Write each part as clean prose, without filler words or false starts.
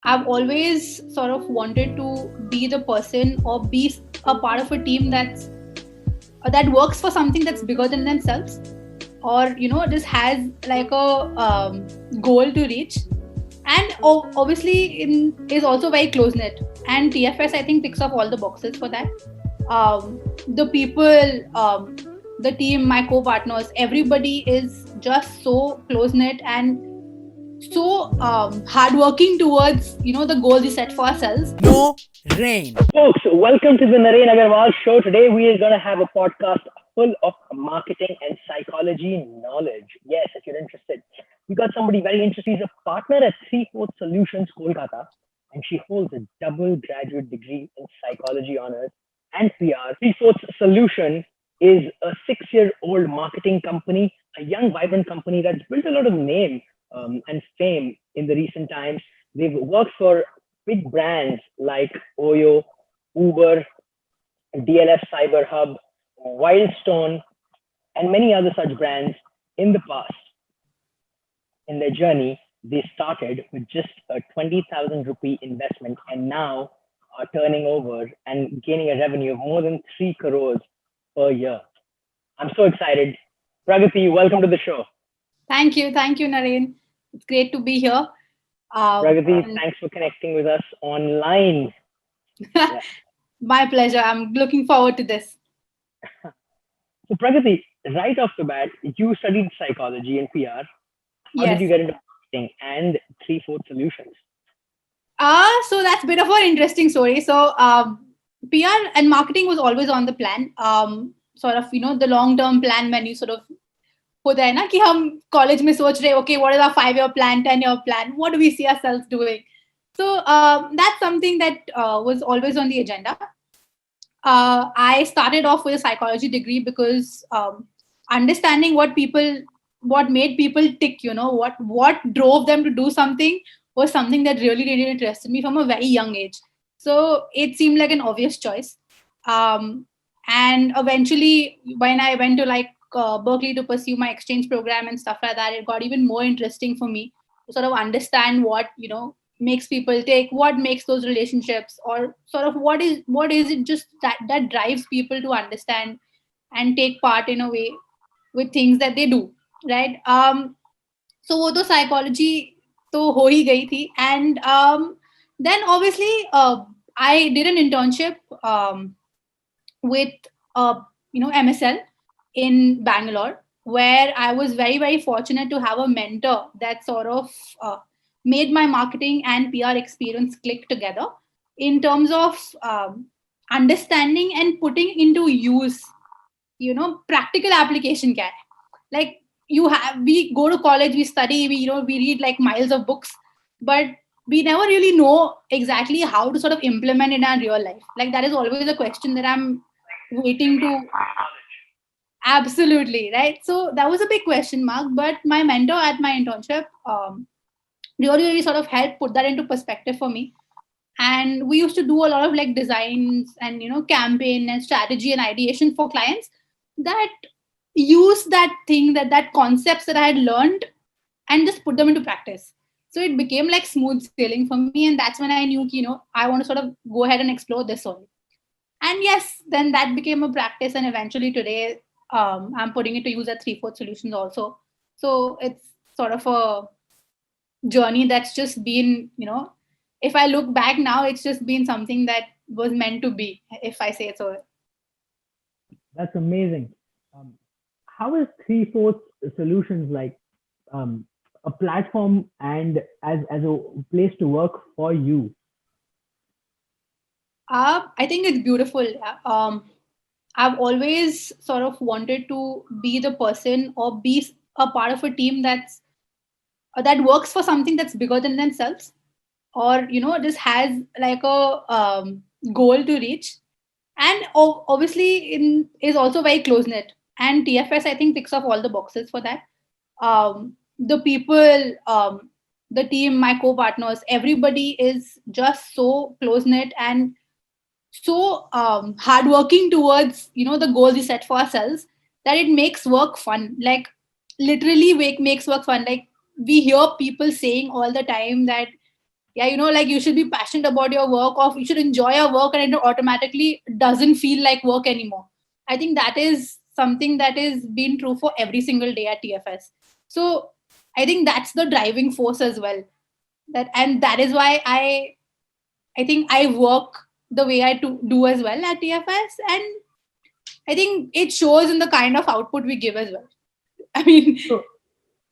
I've always sort of wanted to be the person or be a part of a team that works for something that's bigger than themselves, or just has like a goal to reach, and obviously is also very close knit. And TFS, I think, ticks off all the boxes for that. The people, the team, my co-partners, everybody is just so close knit and so hardworking towards the goals we set for ourselves. No rain. Folks, welcome to the Naren Agarwal show. Today we are going to have a podcast full of marketing and psychology knowledge. Yes, if you're interested, we got somebody very interesting. She's a partner at Three Fourth Solutions, Kolkata, and she holds a double graduate degree in psychology honors and PR. Three Fourth Solution is a 6-year-old marketing company, a young, vibrant company that's built a lot of name and fame in the recent times. They've worked for big brands like Oyo, Uber, DLF Cyber Hub, Wildstone, and many other such brands in the past. In their journey, they started with just a 20,000 rupee investment and now are turning over and gaining a revenue of more than 3 crores per year. I'm so excited. Pragati, welcome to the show. Thank you, Naren. It's great to be here. Pragati, And thanks for connecting with us online. Yeah. my pleasure. I'm looking forward to this. So, Pragati, right off the bat, you studied psychology and PR. How did Yes. you get into marketing and Three Fourth Solutions? So that's a bit of an interesting story. So PR and marketing was always on the plan. Sort of, the long term plan when you sort of होता है ना कि हम college में सोच रहे okay, what is our 5-year plan, 10-year plan, what do we see ourselves doing? So that's something that was always on the agenda. I started off with a psychology degree because understanding what made people tick, what drove them to do something was something that really interested me from a very young age. So it seemed like an obvious choice. And eventually, when I went to Berkeley to pursue my exchange program and stuff like that, it got even more interesting for me to sort of understand what makes people take, what makes those relationships, or sort of what is it just that drives people to understand and take part in a way with things that they do, right? So वो तो psychology तो हो ही गई थी. And then obviously I did an internship with MSL in Bangalore, where I was very fortunate to have a mentor that sort of made my marketing and PR experience click together in terms of understanding and putting into use, practical application kya hai. Like we go to college, we study, we read like miles of books, but we never really know exactly how to sort of implement in our real life. Like that is always a question that I'm waiting to. Absolutely, right? So that was a big question mark, but my mentor at my internship really sort of helped put that into perspective for me. And we used to do a lot of like designs and campaign and strategy and ideation for clients that use that thing, that concepts that I had learned, and just put them into practice. So it became like smooth sailing for me, and that's when I knew I want to sort of go ahead and explore this only. And yes, then that became a practice, and eventually today I'm putting it to use at Three Fourth Solutions also. So it's sort of a journey that's just been, if I look back now, it's just been something that was meant to be, if I say so. That's amazing. Um, how is Three Fourth Solutions like a platform and as a place to work for you? I think it's beautiful. I've always sort of wanted to be the person or be a part of a team that works for something that's bigger than themselves, or just has like a goal to reach. And obviously is also very close knit. And TFS, I think, ticks off all the boxes for that. The people, the team, my co-partners, everybody is just so close knit and so hardworking towards the goals we set for ourselves, that it makes work fun. Like literally makes work fun. Like we hear people saying all the time that Yeah, like you should be passionate about your work, or you should enjoy your work, and it automatically doesn't feel like work anymore. I think that is something that is been true for every single day at TFS. So I think that's the driving force as well. That is why I think I work the way I do as well at TFS, and I think it shows in the kind of output we give as well. I mean, So,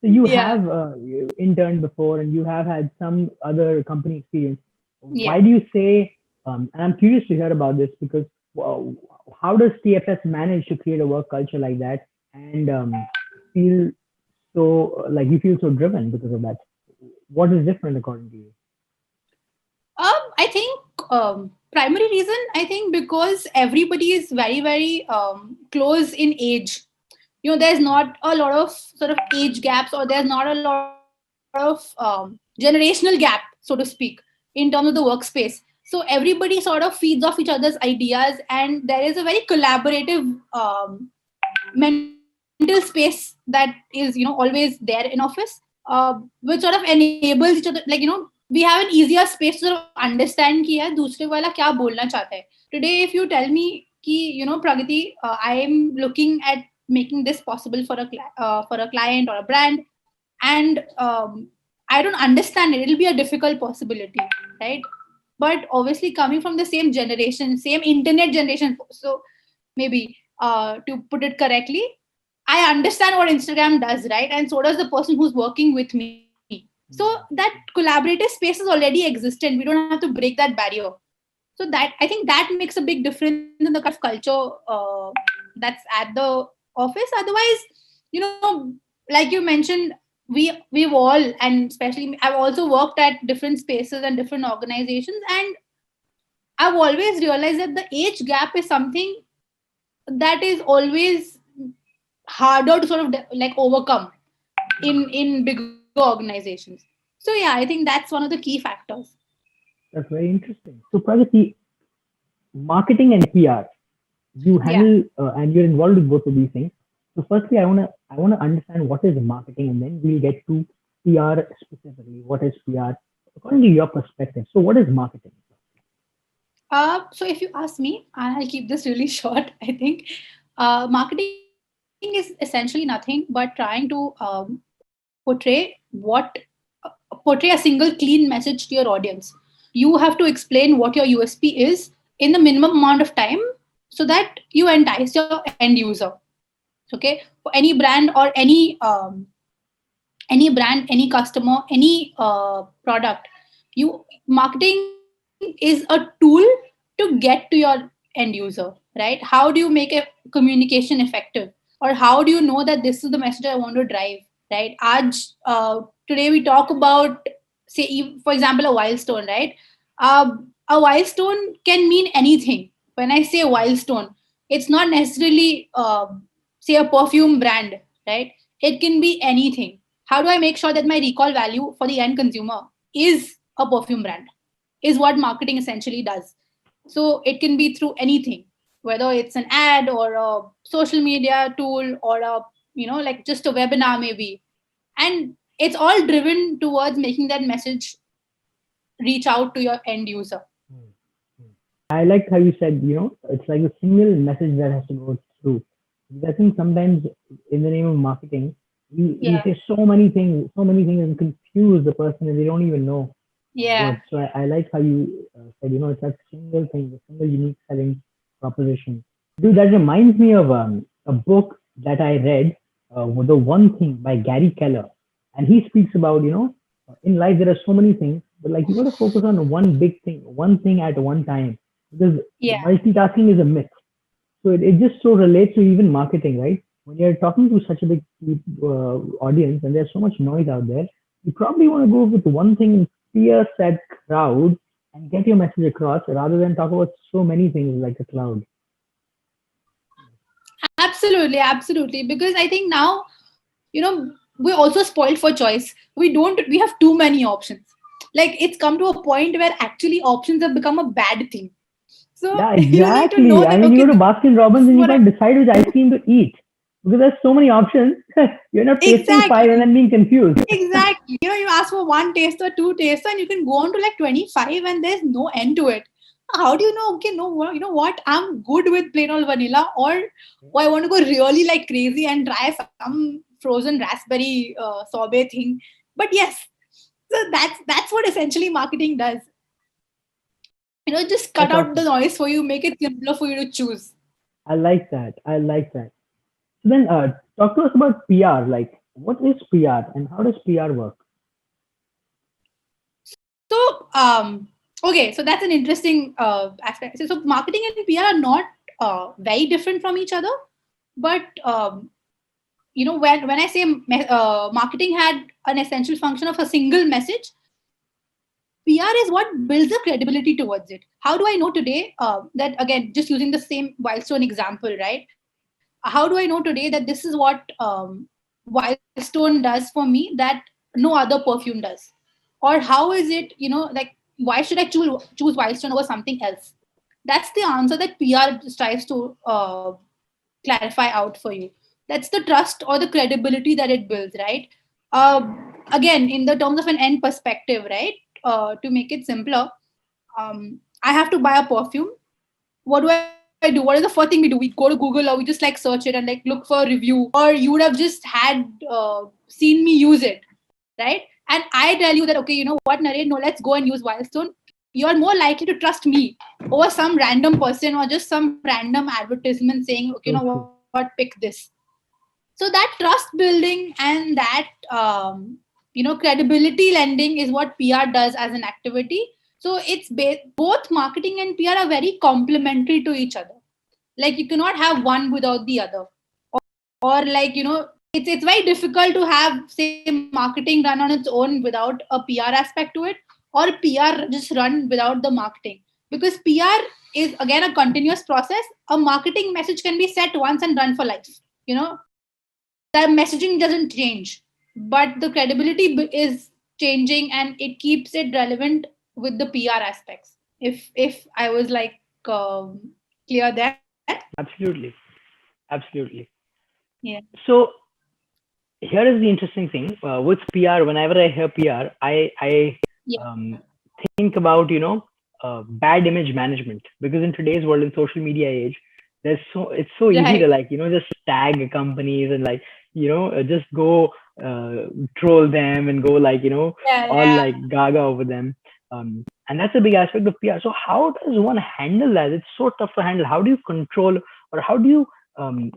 so you yeah, have you interned before and you have had some other company experience. yeah. Why do you say, and I'm curious to hear about this because well, how does TFS manage to create a work culture like that and feel so, like you feel so driven because of that? What is different according to you? I think primary reason, I think because everybody is very, very close in age. There's not a lot of sort of age gaps, or there's not a lot of generational gap, so to speak, in terms of the workspace. So everybody sort of feeds off each other's ideas, and there is a very collaborative mental space that is always there in office, which sort of enables each other, like we have an easier space to sort of understand कि यार दूसरे वाला क्या बोलना चाहता है. Today if you tell me कि Pragati, I am looking at making this possible for a client or a brand, and I don't understand it, it'll be a difficult possibility, right? But obviously coming from the same generation, same internet generation, so maybe to put it correctly, I understand what Instagram does, right? And so does the person who's working with me. So that collaborative space has already existed. We don't have to break that barrier. So that, I think, that makes a big difference in the kind of culture that's at the office. Otherwise, like you mentioned, we've all, and especially I've also worked at different spaces and different organizations, and I've always realized that the age gap is something that is always harder to sort of like overcome in bigger organizations. So yeah, I think that's one of the key factors. That's very interesting. So, Pragati, marketing and PR, you Yeah. handle and you're involved with both of these things. So firstly, I wanna understand what is marketing, and then we'll get to PR specifically. What is PR according to your perspective? So what is marketing? So if you ask me, and I'll keep this really short, I think marketing is essentially nothing but trying to portray portray a single clean message to your audience. You have to explain what your USP is in the minimum amount of time, so that you entice your end user. Okay, for any brand or any customer, any product, you marketing is a tool to get to your end user, right? How do you make a communication effective, or how do you know that this is the message I want to drive, right? Today we talk about, say, for example, a milestone, right? A milestone can mean anything. When I say milestone, it's not necessarily say a perfume brand, right? It can be anything. How do I make sure that my recall value for the end consumer is a perfume brand? Is what marketing essentially does. So it can be through anything, whether it's an ad or a social media tool, or a like just a webinar maybe, and it's all driven towards making that message reach out to your end user. Hmm. Hmm. I like how you said, it's like a single message that has to go through. Because I think sometimes in the name of marketing, we Yeah, say so many things and confuse the person and they don't even know what. yeah, So I like how you said, it's that single thing, the single unique selling proposition. Dude, that reminds me of a book that I read, The One Thing by Gary Keller. And he speaks about, in life there are so many things, but like you got to focus on one big thing, one thing at one time, because yeah. multitasking is a myth. So it just so relates to even marketing, right? When you're talking to such a big audience and there's so much noise out there, you probably want to go with one thing and pierce that crowd and get your message across rather than talk about so many things like a cloud. Absolutely, absolutely. Because I think now, we're also spoiled for choice. We have too many options. Like it's come to a point where actually options have become a bad thing. So Yeah, you need to exactly. know I that, mean, you okay, go to this Baskin is Robbins what and I you can't decide which ice cream to eat Because there's so many options. You're not tasting five and Exactly. then being confused. Exactly. You ask for one taster, two taster, and you can go on to like 25 and there's no end to it. How do you know, okay, no, you know what, I'm good with plain old vanilla, or I want to go really like crazy and try some frozen raspberry sorbet thing. But yes, so that's what essentially marketing does. Just cut That's out the awesome. noise for you, make it simpler for you to choose. I like that. I like that. So then, talk to us about PR. Like, what is PR and how does PR work? So, okay, so that's an interesting aspect. So, marketing and PR are not very different from each other, but when I say marketing had an essential function of a single message, PR is what builds the credibility towards it. How do I know today that, again, just using the same Wildstone example, right? How do I know today that this is what Wildstone does for me that no other perfume does? Or how is it, like, why should I choose Wildstone over something else? That's the answer that PR strives to clarify out for you. That's the trust or the credibility that it builds, right? Again, in the terms of an end perspective, right? To make it simpler, I have to buy a perfume. What do I do? What is the first thing we do? We go to Google, or we just like search it and like look for a review, or you would have just had seen me use it, right? And I tell you that, okay, you know what, Naren, no, let's go and use Wildstone. You're more likely to trust me over some random person or just some random advertisement saying, okay, you know So what, true. pick this. So that trust building and that credibility lending is what PR does as an activity. So both marketing and PR are very complementary to each other. Like, you cannot have one without the other. Or like, it's very difficult to have, say, marketing run on its own without a PR aspect to it, or PR just run without the marketing. Because PR is again a continuous process. A marketing message can be set once and run for life. That messaging doesn't change, but the credibility is changing, and it keeps it relevant with the PR aspects. If I was like clear there. Absolutely. Absolutely. Yeah. So here is the interesting thing with PR. Whenever I hear PR, I Yeah. um, think about bad image management, because in today's world, in social media age, it's so easy Right. to like just tag companies and like just go troll them and go like Yeah. all Yeah. like gaga over them. And that's a big aspect of PR. So how does one handle that? It's so tough to handle. How do you control, or how do you um,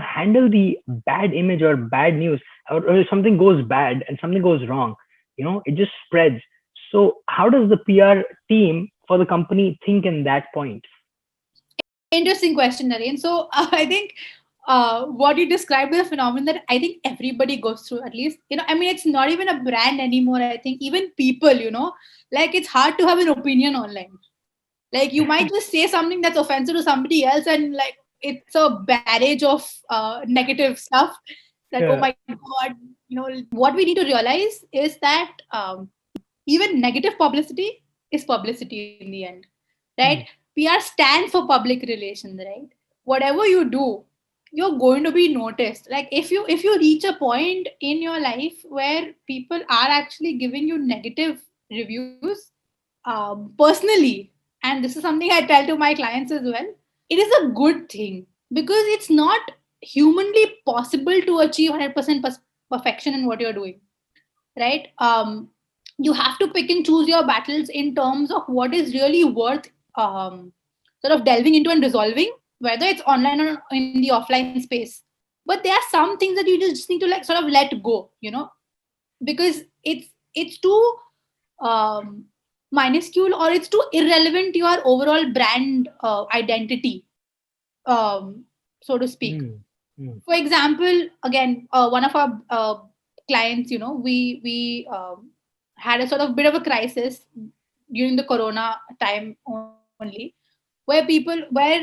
handle the bad image or bad news, or if something goes bad and something goes wrong, it just spreads. So how does the PR team for the company think in that point? Interesting question, Naren. So I think what you described is a phenomenon that I think everybody goes through. At least, I mean, it's not even a brand anymore. I think even people, like, it's hard to have an opinion online. Like, you might just say something that's offensive to somebody else, and like, it's a barrage of negative stuff. That, oh Yeah. my god, what we need to realize is that even negative publicity is publicity in the end, right? Hmm. PR stands for public relations, right? Whatever you do, you're going to be noticed. Like, if you reach a point in your life where people are actually giving you negative reviews, personally, and this is something I tell to my clients as well, it is a good thing, because it's not humanly possible to achieve 100% perfection in what you're doing, right? You have to pick and choose your battles in terms of what is really worth sort of delving into and resolving, whether it's online or in the offline space. But there are some things that you just need to like sort of let go, because it's too um, minuscule, or it's too irrelevant to your overall brand identity, so to speak. Hmm. Hmm. For example, again, one of our clients, we had a sort of bit of a crisis during the corona time only, where people where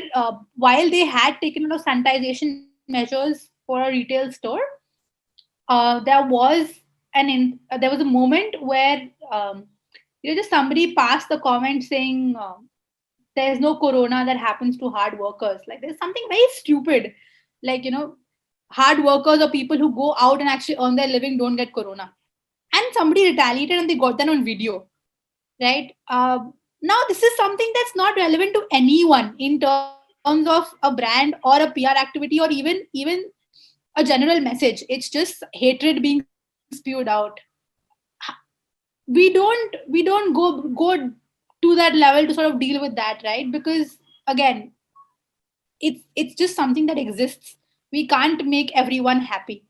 while they had taken a lot of sanitization measures for a retail store, there was a moment where just somebody passed the comment saying, there's no corona that happens to hard workers. Like, there's something very stupid, like, hard workers or people who go out and actually earn their living don't get corona. And somebody retaliated and they got that on video, right? Now this is something that's not relevant to anyone in terms of a brand or a PR activity or even a general message. It's just hatred being spewed out. We don't go to that level to sort of deal with that, right? Because again, it's just something that exists. We can't make everyone happy.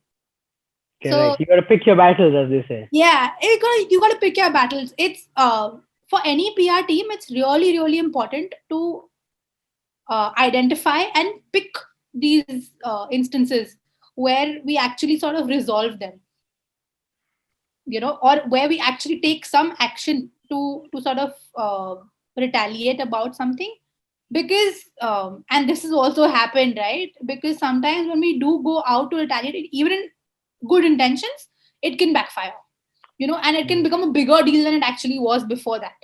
Correct. So You got to pick your battles, as they say. yeah, you gotta pick your battles. It's for any PR team, it's really important to identify and pick these instances where we actually sort of resolve them, or where we actually take some action to sort of retaliate about something. Because and this has also happened, right? Because sometimes when we do go out to retaliate, even in good intentions, it can backfire, and it can become a bigger deal than it actually was before that.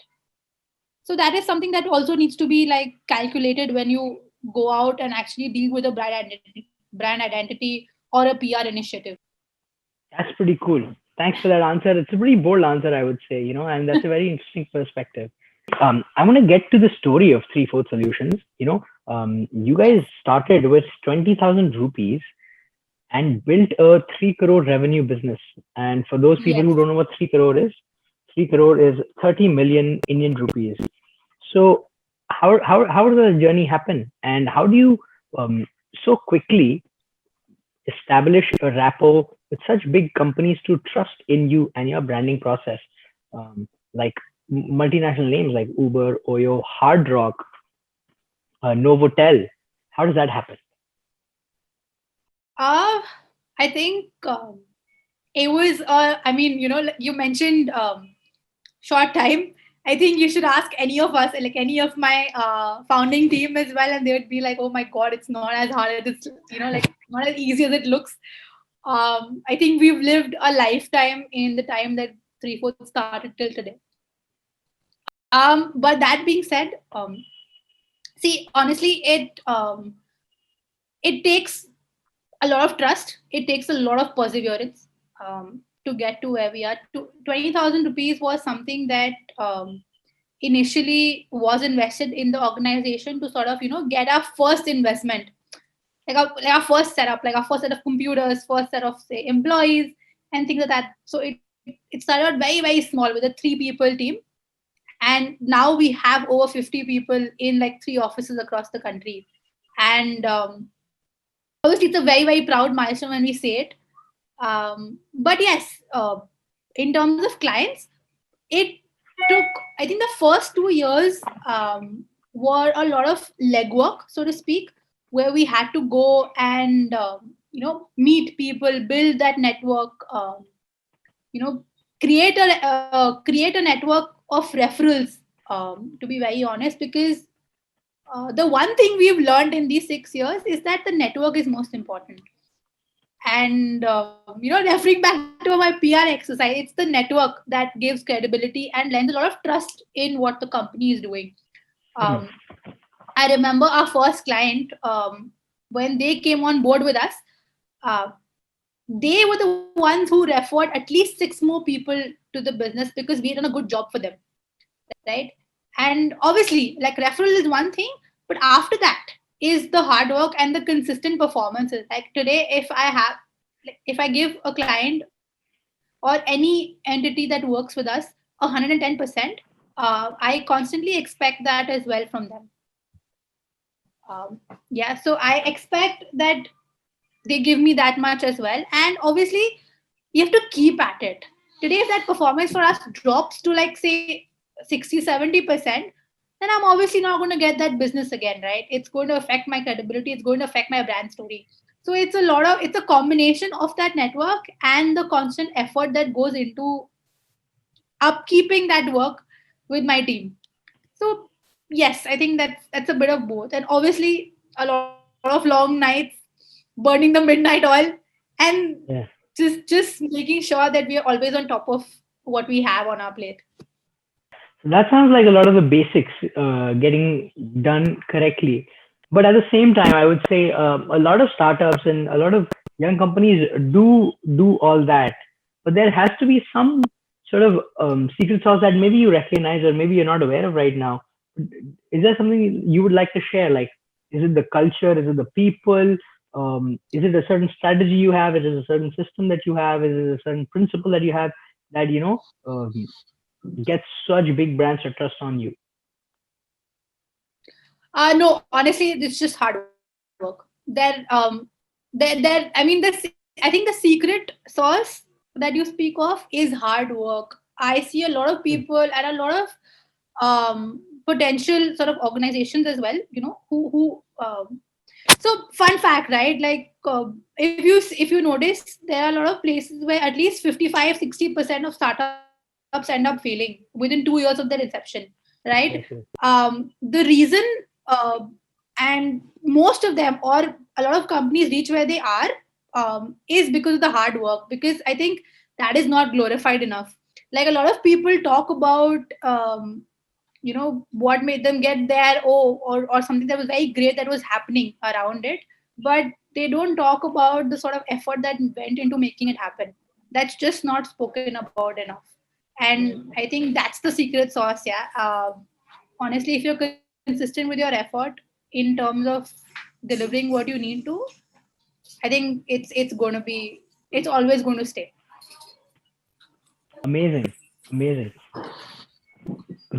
So that is something that also needs to be like calculated when you go out and actually deal with a brand identity or a PR initiative. That's pretty cool. Thanks for that answer. It's a pretty bold answer, I would say, and that's a very interesting perspective. I want to get to the story of 3/4 Solutions. You guys started with 20,000 rupees and built a 3 crore revenue business. And for those people Yes. who don't know what 3 crore is, 3 crore is 30 million Indian rupees. So how does the journey happen, and how do you so quickly establish a rapport with such big companies to trust in you and your branding process, like multinational names like Uber, Oyo, Hard Rock, Novotel? How does that happen? I think it was. I mean, like you mentioned short time. I think you should ask any of us, like any of my founding team as well, and they would be like, "Oh my God, it's not as hard as it's, like not as easy as it looks." I think we've lived a lifetime in the time that 3/4 started till today. But that being said, see, honestly, it takes a lot of trust. It takes a lot of perseverance to get to where we are. 20,000 rupees was something that initially was invested in the organization to sort of get our first investment, like our first setup, like our first set of computers, first set of say employees and things like that. So it started out very small with a 3 people team, and now we have over 50 people in like 3 offices across the country. And obviously it's a very proud milestone when we say it. But yes, in terms of clients, it took, I think the first 2 years were a lot of legwork, so to speak, where we had to go and meet people, build that network, you know create a network of referrals, to be very honest. Because the one thing we've learned in these 6 years is that the network is most important. And referring back to my PR exercise, it's the network that gives credibility and lends a lot of trust in what the company is doing. um, I remember our first client, when they came on board with us, uh, they were the ones who referred at least 6 more people to the business because we had done a good job for them, right? And obviously, like, referral is one thing, but after that is the hard work and the consistent performances. Like today, if I give a client or any entity that works with us 110%, I constantly expect that as well from them. Yeah, so I expect that they give me that much as well. And obviously, you have to keep at it. Today, if that performance for us drops to like say 60-70%, then I'm obviously not going to get that business again, right? It's going to affect my credibility, it's going to affect my brand story. So it's a combination of that network and the constant effort that goes into upkeeping that work with my team. So yes, I think that's a bit of both, and obviously a lot of long nights, burning the midnight oil, and Yeah. just making sure that we are always on top of what we have on our plate. So that sounds like a lot of the basics getting done correctly. But at the same time, I would say a lot of startups and a lot of young companies do all that, but there has to be some sort of secret sauce that maybe you recognize or maybe you're not aware of right now. Is there something you would like to share? Like, is it the culture? Is it the people? Is it a certain strategy you have? Is it a certain system that you have? Is it a certain principle that you have that gets such big brands to trust on you? No, honestly, it's just hard work. There. I mean, I think the secret sauce that you speak of is hard work. I see a lot of Hmm. people and a lot of potential sort of organizations as well. So fun fact, right? Like if you notice, there are a lot of places where at least 55-60% of startups end up failing within 2 years of their inception, right? Yes, yes. The reason, uh, and most of them or a lot of companies reach where they are, is because of the hard work. Because I think that is not glorified enough. Like a lot of people talk about what made them get there, or something that was very great that was happening around it, but they don't talk about the sort of effort that went into making it happen. That's just not spoken about enough. And I think that's the secret sauce. Yeah. Honestly, if you're consistent with your effort in terms of delivering what you need to, I think it's going to be, it's always going to stay. Amazing, amazing.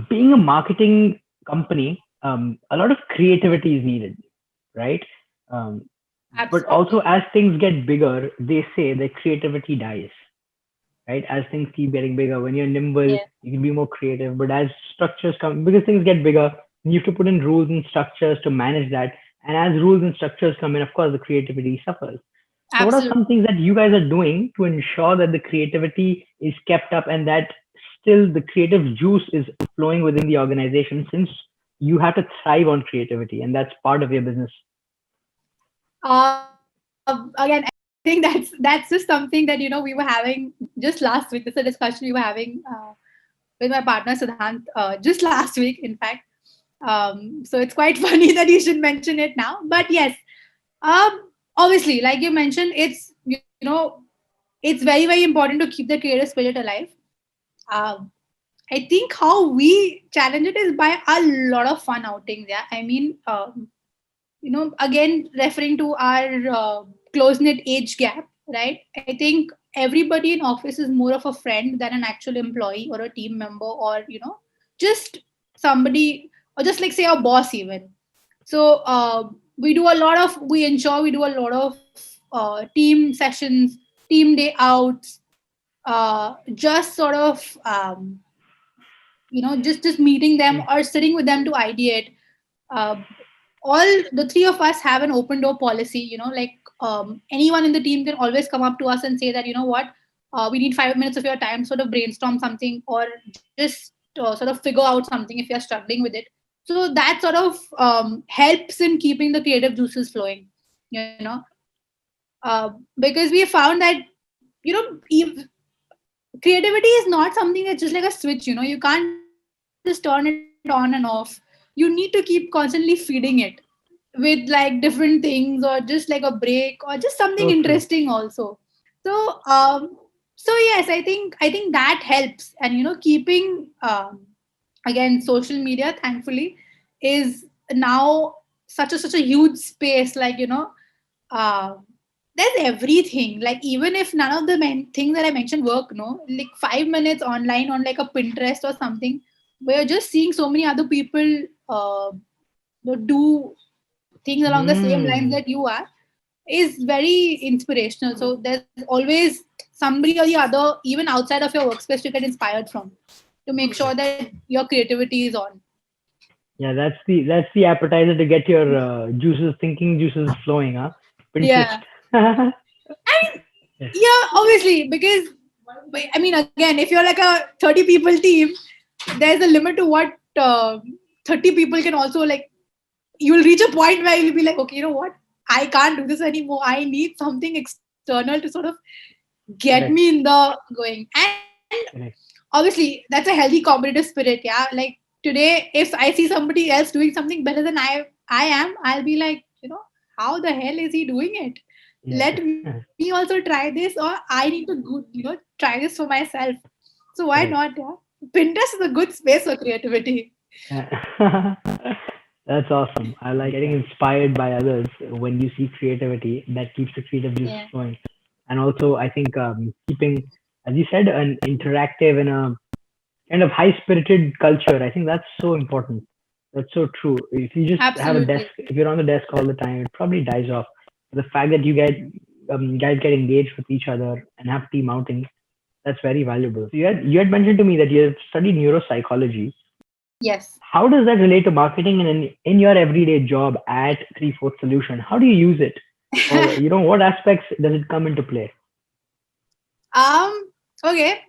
Being a marketing company, a lot of creativity is needed, right? Um, but also, Absolutely. as things get bigger, they say that creativity dies, right? As things keep getting bigger, when you're nimble, Yeah. you can be more creative. But as structures come, because things get bigger, you have to put in rules and structures to manage that. And as rules and structures come in, of course, the creativity suffers. So, what are Absolutely. some things that you guys are doing to ensure that the creativity is kept up and that still the creative juice is flowing within the organization, since you have to thrive on creativity and that's part of your business? Again, I think that's just something that we were having just last week. This is a discussion we were having with my partner Siddhant just last week, in fact. So it's quite funny that you should mention it now. But yes, obviously, like you mentioned, it's very very important to keep the creative spirit alive. Um, I think how we challenge it is by a lot of fun outings. Yeah, I mean, again referring to our close knit age gap, right? I think everybody in office is more of a friend than an actual employee or a team member, or just somebody, or just like say a boss even. So we do a lot of team sessions, team day outs, just sort of just meeting them or sitting with them to ideate. uh, all the three of us have an open door policy, like anyone in the team can always come up to us and say that, what, we need 5 minutes of your time, sort of brainstorm something, or just sort of figure out something if you're struggling with it. So that sort of helps in keeping the creative juices flowing, you know because we have found that, creativity is not something that's just like a switch. You can't just turn it on and off. You need to keep constantly feeding it with like different things, or just like a break, or just something So interesting true. also. So um so yes, I think that helps. And keeping, again, social media, thankfully, is now such a huge space. Like, uh, there's everything. Like, even if none of the things that I mentioned work, no, like 5 minutes online on like a Pinterest or something, where you're just seeing so many other people do things along the same lines Mm. that you are, is very inspirational. So there's always somebody or the other, even outside of your workspace, to get inspired from, to make sure that your creativity is on. Yeah, that's the appetizer to get your juices, thinking juices flowing, huh? Pinterest. Yeah. I mean, yeah, obviously, because I mean, again, if you're like a 30 people team, there's a limit to what 30 people can also, like, you'll reach a point where you'll be like, okay, you know what? I can't do this anymore. I need something external to sort of get me in Correct. the going. And Correct. obviously, that's a healthy competitive spirit. Yeah. Like, today, if I see somebody else doing something better than I am, I'll be like, how the hell is he doing it? let me also try this, or I need to try this for myself. So why not? Yeah, Pinterest is a good space for creativity. That's awesome. I like getting inspired by others when you see creativity. That keeps the creative juices Yeah, flowing. And also, I think keeping, as you said, an interactive and a kind of high spirited culture. I think that's so important. That's so true. If you just have a desk, absolutely. if you're on the desk all the time, it probably dies off. The fact that you guys get engaged with each other and have team outings, that's very valuable. So you had mentioned to me that you have studied neuropsychology. Yes. How does that relate to marketing and in your everyday job at Three Fourth Solution? How do you use it, or what aspects does it come into play? um. Okay.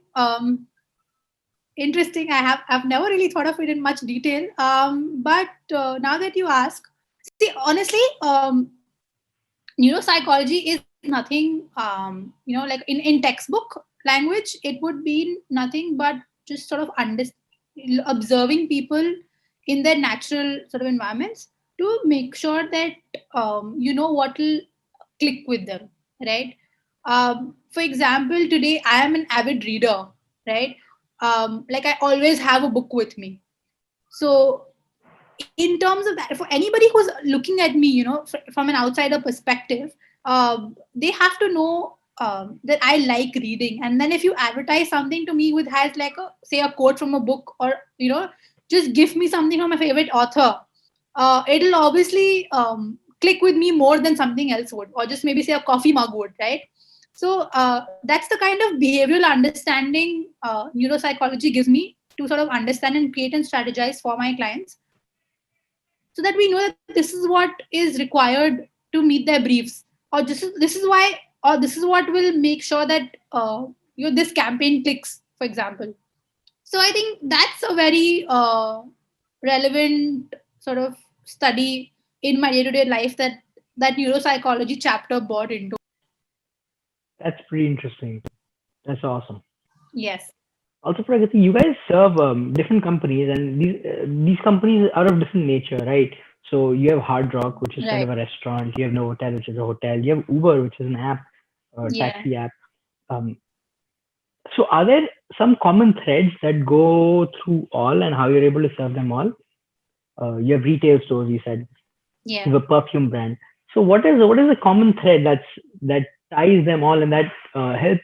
Interesting. I've never really thought of it in much detail. But now that you ask, see, honestly, neuropsychology is nothing. Like in textbook language, it would be nothing but just sort of observing people in their natural sort of environments to make sure that you know what will click with them, right? For example, today I am an avid reader, right? Like I always have a book with me. So in terms of that, for anybody who's looking at me, from an outsider perspective, they have to know that I like reading. And then if you advertise something to me with has like a say a quote from a book, or just give me something from my favorite author, it'll obviously click with me more than something else would, or just maybe say a coffee mug would, right? So that's the kind of behavioral understanding neuropsychology gives me to sort of understand and create and strategize for my clients, so that we know that this is what is required to meet their briefs, or this is why, or this is what will make sure that this campaign clicks, for example. So I think that's a very relevant sort of study in my day-to-day life that neuropsychology chapter brought into. That's pretty interesting. That's awesome. Yes. Also, Pragati, you guys serve different companies, and these companies are of different nature, right? So you have Hard Rock, which is kind of Right. a restaurant. You have Novotel, which is a hotel. You have Uber, which is an app, Yeah. taxi app. Um, so are there some common threads that go through all, and how you're able to serve them all? You have retail stores, you said. Yeah. You have a perfume brand. So what is the common thread that ties them all and that helps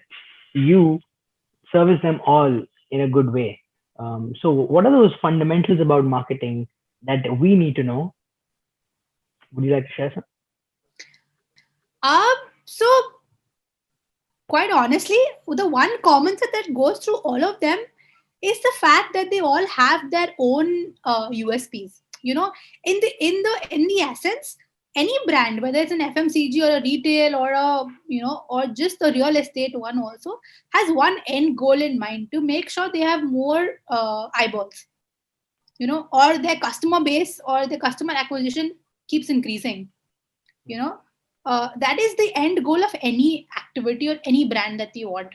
you service them all in a good way? So what are those fundamentals about marketing that we need to know? Would you like to share some? So quite honestly, the one common thread that goes through all of them is the fact that they all have their own USPs. In the essence, any brand, whether it's an FMCG or a retail or a or just the real estate one, also has one end goal in mind to make sure they have more eyeballs, or their customer base or their customer acquisition keeps increasing. You know, that is the end goal of any activity or any brand that you want.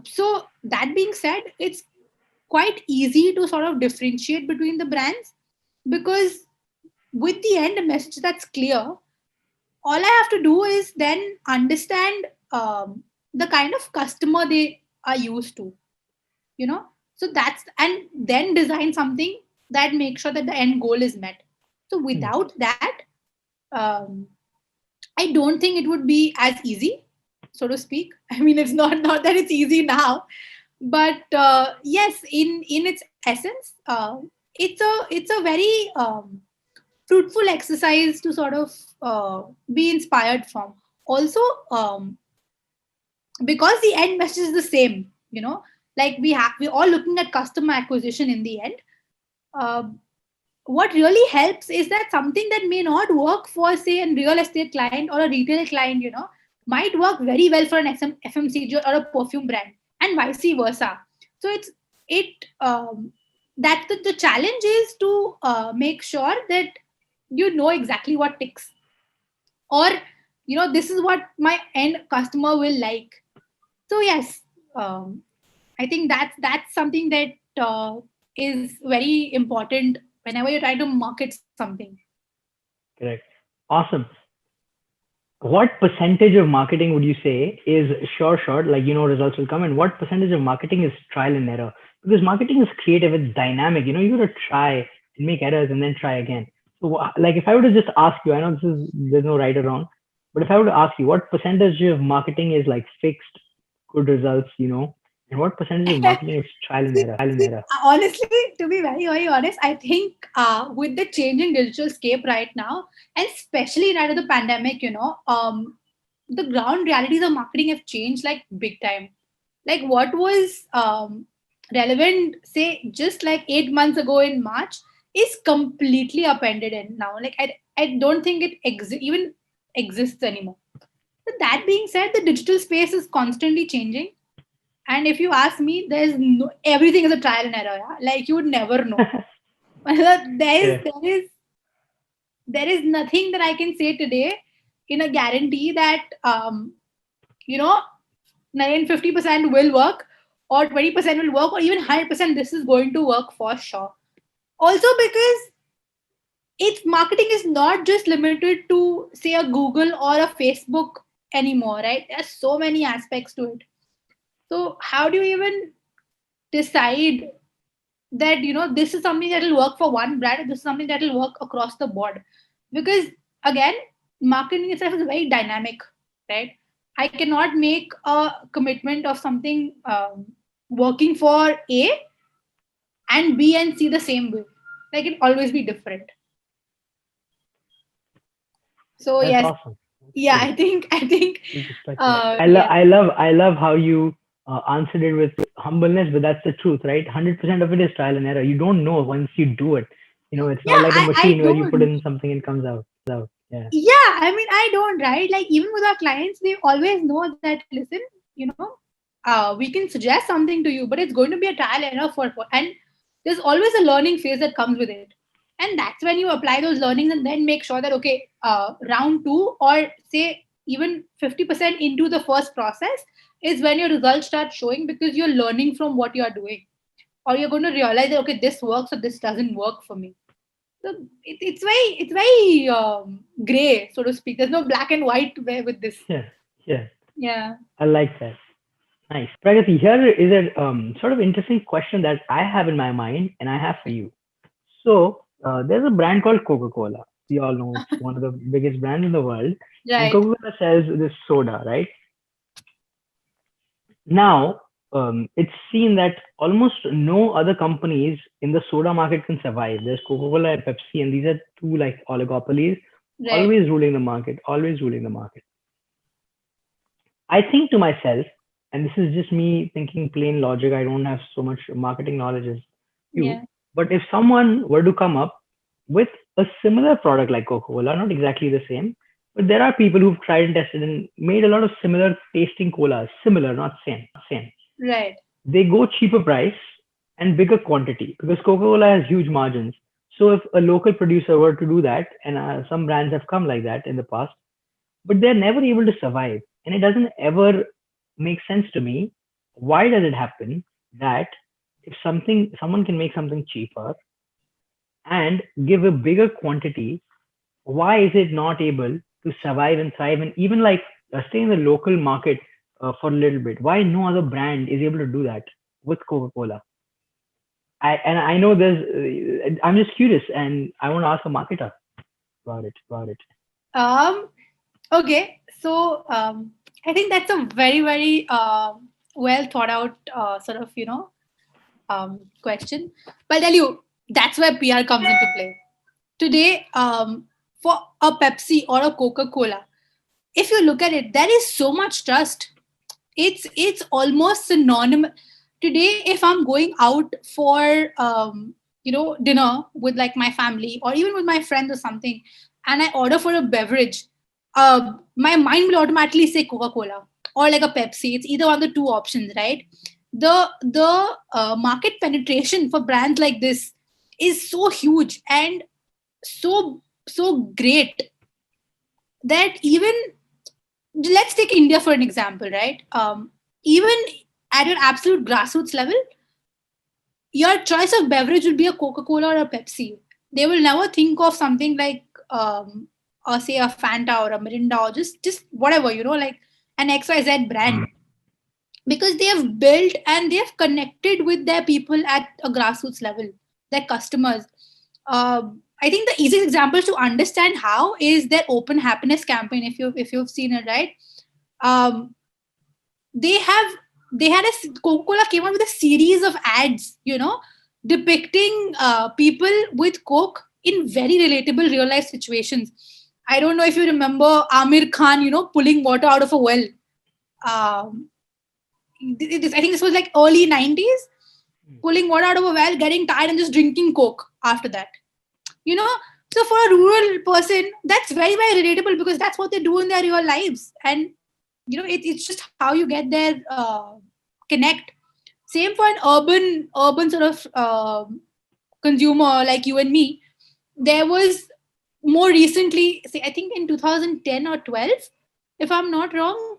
So that being said, it's quite easy to sort of differentiate between the brands, because with the end message that's clear, all I have to do is then understand the kind of customer they are used to, you know. So that's, and then design something that makes sure that the end goal is met. So Hmm, without that, um, I don't think it would be as easy, so to speak. I mean, it's not that it's easy now, but yes, in its essence, it's a very fruitful exercise to sort of be inspired from. Also, um, because the end message is the same, like we're all looking at customer acquisition in the end. Uh, what really helps is that something that may not work for, say, a real estate client or a retail client, might work very well for an FMCG or a perfume brand, and vice versa. So that the challenge is to make sure that you know exactly what ticks, or this is what my end customer will like. So yes, um, I think that's something that is very important whenever you're trying to market something. correct. Awesome. what percentage of marketing would you say is sure shot, like results will come, and what percentage of marketing is trial and error? Because marketing is creative, it's dynamic. You got to try and make errors and then try again. So, like, if I were to just ask you, I know there's no right or wrong, but if I were to ask you, what percentage of marketing is like fixed, good results, and what percentage of marketing is trial and error? See, honestly, to be very, very honest, I think with the changing digital scape right now, and especially in light of the pandemic, the ground realities of marketing have changed like big time. Like what was relevant, say, just like 8 months ago in March, is completely upended in now. Like I don't think it even exists anymore. But that being said, the digital space is constantly changing, and if you ask me, there's everything is a trial and error. Yeah? Like you would never know. Yeah. There is nothing that I can say today in a guarantee that you know 50% will work, or 20% will work, or even 100% this is going to work for sure. Also because it's marketing is not just limited to say a Google or a Facebook anymore, right? There's so many aspects to it. So how do you even decide that this is something that will work for one brand and this is something that will work across the board? Because again, marketing itself is very dynamic, right? I cannot make a commitment of something working for A and B and C the same way. Like it always be different. So That's yes, awesome. yeah, Good. I think I love how you answered it with humbleness, but that's the truth, right? 100% of it is trial and error. You don't know once you do it. It's not yeah, like a I machine where you put don't. in something and comes out. Yeah. Yeah, I mean, I don't, right? Like even with our clients, they always know that, listen, we can suggest something to you, but it's going to be a trial and error and there's always a learning phase that comes with it. And that's when you apply those learnings and then make sure that, okay, round two, or say even 50% into the first process, is when your results start showing, because you're learning from what you're doing. Or you're going to realize that, okay, this works or this doesn't work for me. So it's very gray, so to speak. There's no black and white way with this. Yeah. Yeah. Yeah. I like that. Nice. Pragati, here is a sort of interesting question that I have in my mind and I have for you. So, there's a brand called Coca-Cola. We all know it's one of the biggest brands in the world. And Right. Coca-Cola sells this soda, right? Now, it's seen that almost no other companies in the soda market can survive. There's Coca-Cola and Pepsi, and these are two like oligopolies, Right. always ruling the market. I think to myself, and this is just me thinking plain logic, I don't have so much marketing knowledge as you, Yeah. but if someone were to come up with a similar product like Coca-Cola, not exactly the same, but there are people who've tried and tested and made a lot of similar tasting colas, similar, not same. Right. They go cheaper price and bigger quantity because Coca-Cola has huge margins. So if a local producer were to do that, and some brands have come like that in the past, but they're never able to survive. And it doesn't ever make sense to me. Why does it happen that if someone can make something cheaper and give a bigger quantity, why is it not able to survive and thrive and even like stay in the local market for a little bit? Why no other brand is able to do that with Coca-Cola? I know I'm just curious and I want to ask a marketer about it. Um. Okay. So I think that's a very very well thought out sort of question. But I'll tell you, that's where PR comes into play. Today, for a Pepsi or a Coca Cola, if you look at it, there is so much trust. It's almost synonymous. Today, if I'm going out for dinner with like my family or even with my friends or something, and I order for a beverage, my mind will automatically say Coca Cola or like a Pepsi. It's either one of the two options, right? The market penetration for brands like this is so huge and so great that even, let's take India for an example, right? Even at your absolute grassroots level, your choice of beverage will be a Coca Cola or a Pepsi. They will never think of something like say a Fanta or a Mirinda or just whatever, like an XYZ brand, because they have built and they have connected with their people at a grassroots level, their customers. I think the easiest example to understand how is their open happiness campaign. If you've seen it, right? Um, they have they had Coca-Cola came out with a series of ads, depicting people with Coke in very relatable real life situations. I don't know if you remember Amir Khan, pulling water out of a well. Um, I think this was like early 90s, pulling water out of a well, getting tired, and just drinking Coke after that. You know, so for a rural person, that's very, very relatable because that's what they do in their real lives. And, it's just how you get there, connect. Same for an urban sort of consumer like you and me. There was more recently, say, I think in 2010 or 12, if I'm not wrong,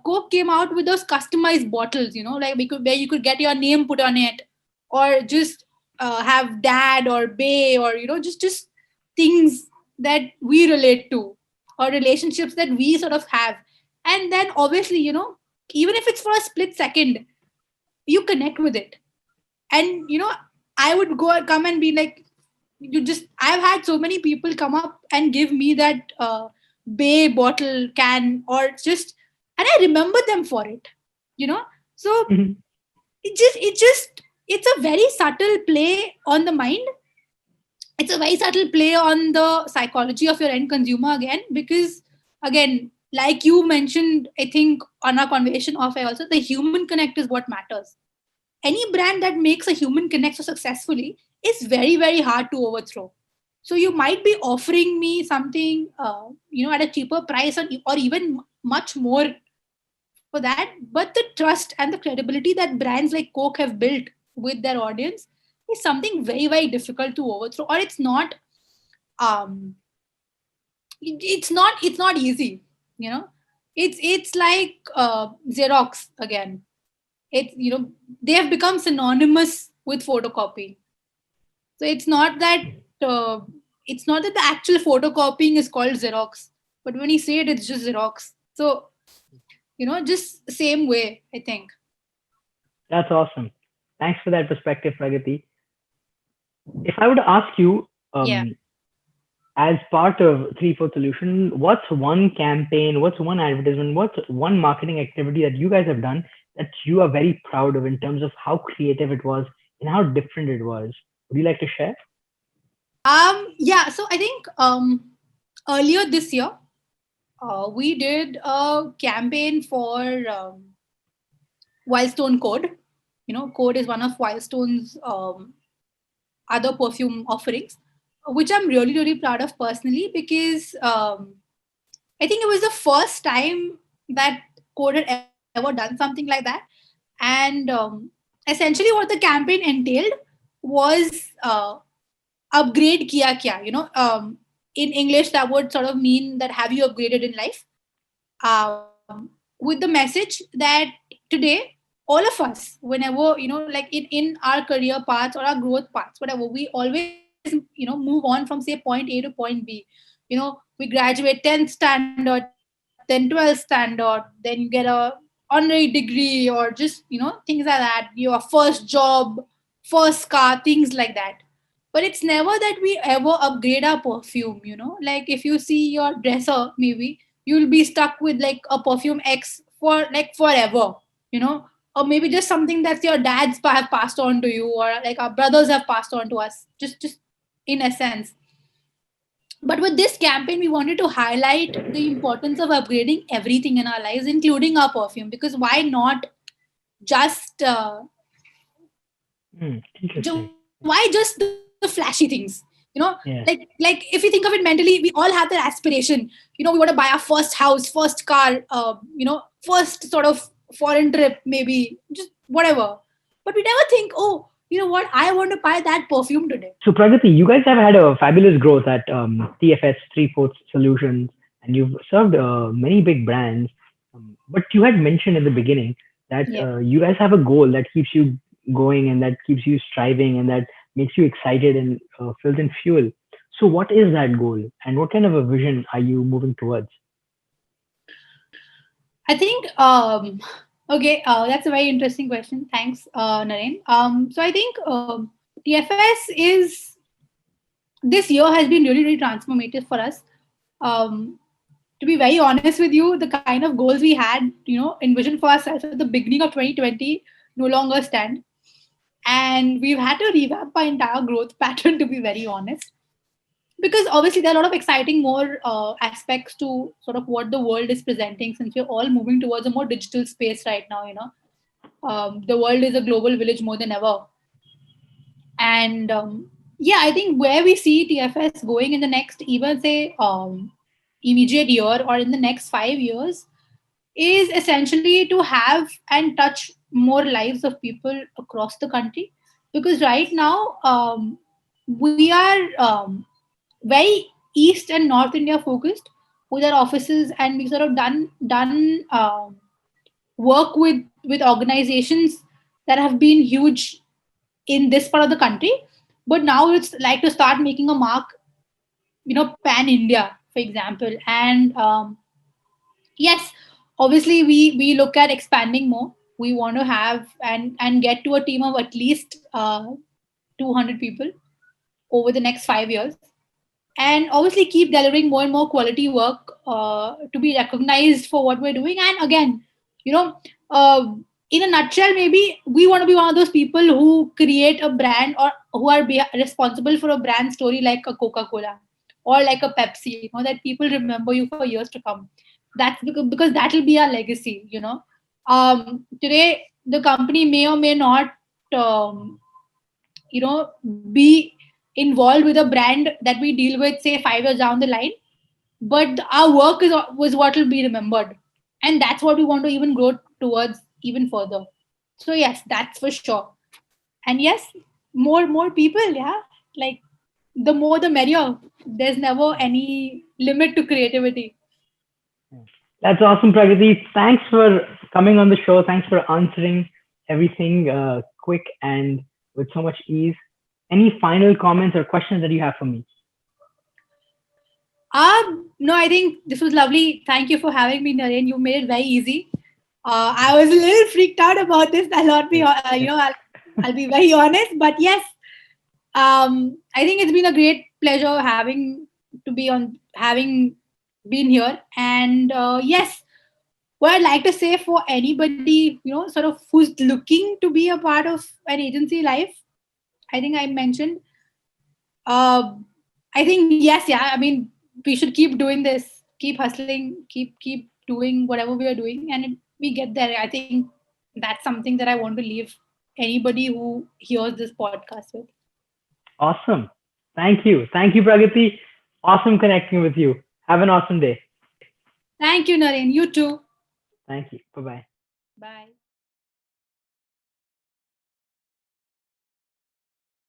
Coke came out with those customized bottles, like where you could get your name put on it, or just have dad or bay, or just things that we relate to, or relationships that we sort of have. And then obviously, even if it's for a split second, you connect with it. And I would come and be like, I've had so many people come up and give me that bay bottle can, or just, and I remember them for it, so Mhm. it's a very subtle play on the mind. It's a very subtle play on the psychology of your end consumer again, because again, like you mentioned, I think on our conversation off air also, the human connect is what matters. Any brand that makes a human connect so successfully is very, very hard to overthrow. So you might be offering me something at a cheaper price, or even much more for that, but the trust and the credibility that brands like Coke have built with their audience is something very, very difficult to overthrow. Or um it's not easy. you know it's like Xerox again. It's they have become synonymous with photocopy. So uh, it's not that the actual photocopying is called Xerox, but when you say it, it's just Xerox. So just same way, I think. That's awesome. Thanks for that perspective, Pragati. If I were to ask you, Yeah. as part of 3/4 Solution, what's one campaign, what's one advertisement, what's one marketing activity that you guys have done that you are very proud of in terms of how creative it was and how different it was? Would you like to share? Yeah. So I think earlier this year, we did a campaign for Wildstone Code. Code is one of Wildstone's other perfume offerings, which I'm really, really proud of personally, because I think it was the first time that Code had ever done something like that. And essentially, what the campaign entailed was upgrade kiya kya. In English, that would sort of mean that have you upgraded in life? With the message that today, all of us, whenever, like in our career paths or our growth paths, whatever, we always, move on from, say, point A to point B. We graduate 10th standard, then 12th standard, then you get a honorary degree, or just, things like that, your first job, first car, things like that. But it's never that we ever upgrade our perfume. Like if you see your dresser, maybe you'll be stuck with like a perfume X for like forever. Or maybe just something that your dads have passed on to you, or like our brothers have passed on to us, just in essence. But with this campaign, we wanted to highlight the importance of upgrading everything in our lives, including our perfume, because why not just Interesting. why just the flashy things? Like Yeah. if you think of it mentally, we all have that aspiration. We want to buy our first house, first car, first sort of foreign trip, maybe just whatever. But we never think, oh, you know what, I want to buy that perfume today. So, Pragati, you guys have had a fabulous growth at TFS 3/4 Solutions, and you've served many big brands. But you had mentioned in the beginning that Yeah. you guys have a goal that keeps you going and that keeps you striving and that makes you excited and fills in fuel. So what is that goal, and what kind of a vision are you moving towards? I think okay, that's a very interesting question. Thanks, Naren. So I think TFS is this year has been really really transformative for us. Um, to be very honest with you, the kind of goals we had, envisioned for ourselves at the beginning of 2020 no longer stand, and we've had to revamp our entire growth pattern. To be very honest, because obviously there are a lot of exciting more aspects to sort of what the world is presenting, since we're all moving towards a more digital space right now. The world is a global village more than ever, and yeah, I think where we see TFS going in the next, even say, immediate year or in the next 5 years, is essentially to have and touch more lives of people across the country. Because right now, we are very East and North India focused with our offices, and we sort of done work with organizations that have been huge in this part of the country. But now it's like to start making a mark, pan India, for example. And yes, obviously we look at expanding more. We want to have and get to a team of at least 200 people over the next 5 years, and obviously keep delivering more and more quality work to be recognized for what we're doing. And again, you know uh, in a nutshell, maybe we want to be one of those people who create a brand, or who are responsible for a brand story like a Coca-Cola or like a Pepsi, that people remember you for years to come. That's because that will be our legacy. Today the company may or may not um, be involved with a brand that we deal with, say, 5 years down the line, but our work was what will be remembered, and that's what we want to even grow towards even further. So yes, that's for sure. And yes, more people, yeah, like the more the merrier. There's never any limit to creativity. That's awesome, Pragati. Thanks for coming on the show. Thanks for answering everything quick and with so much ease. Any final comments or questions that you have for me? No, I think this was lovely. Thank you for having me, Naren. You made it very easy. I was a little freaked out about this. I'll not be, I'll be very honest. But yes, I think it's been a great pleasure having been here. And yes, what I'd like to say for anybody, sort of who's looking to be a part of an agency life, I think I mentioned. Uh, I think yes, yeah. I mean, we should keep doing this, keep hustling, keep doing whatever we are doing, and we get there. I think that's something that I want to leave anybody who hears this podcast with. Awesome. Thank you. Thank you, Pragati. Awesome connecting with you. Have an awesome day. Thank you, Naren. You too. Thank you. Bye bye. Bye.